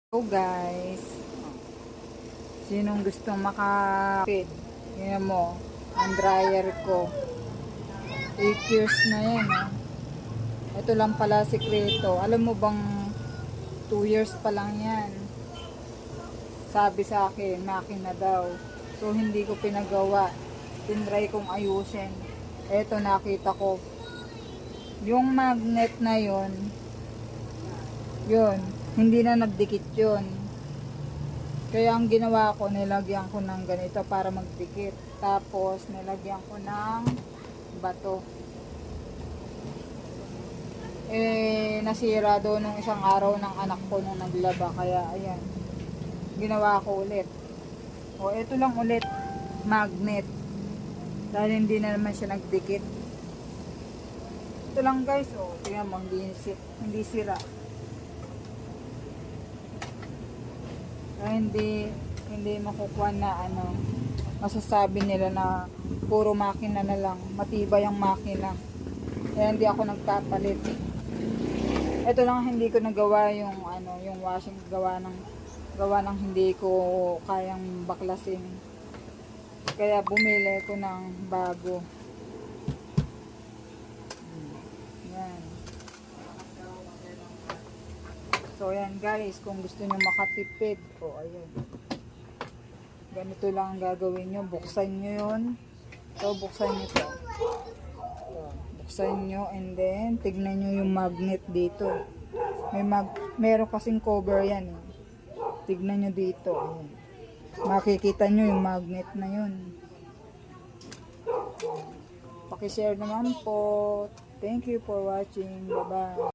So guys, sinong gustong makapid? Yan mo, ang dryer ko. 8 years na yan. Ito lang pala sikreto. Alam mo bang 2 years pa lang yan? Sabi sa akin, makina daw. So hindi ko pinagawa. Tinry kong ayusin. Ito nakita ko. Yung magnet na yun, hindi na nagdikit yun. Kaya ang ginawa ko, nilagyan ko ng ganito para magdikit. Tapos nilagyan ko ng bato. Nasira doon nung isang araw ng anak ko nung naglaba. Kaya ayan, ginawa ko ulit. O ito lang ulit, magnet. Dahil hindi na naman siya nagdikit. Ito lang guys, tingnan mo, hindi sira. Hindi makukuha na masasabi nila na puro makina na lang, matibay ang makina. Kaya hindi ako nagpapalit. Ito lang hindi ko nagawa yung yung washing, gawa ng hindi ko kayang baklasin. Kaya bumili ko ng bago. Yan. So yan guys, kung gusto nyo makatipid, ayun. Ganito lang ang gagawin nyo. Buksan nyo yun. So buksan nyo to. Buksan nyo and then tignan nyo yung magnet dito. Meron kasing cover yan. Tignan nyo dito. Ayun. Makikita nyo yung magnet na yun. Pakishare naman po. Thank you for watching. Bye bye.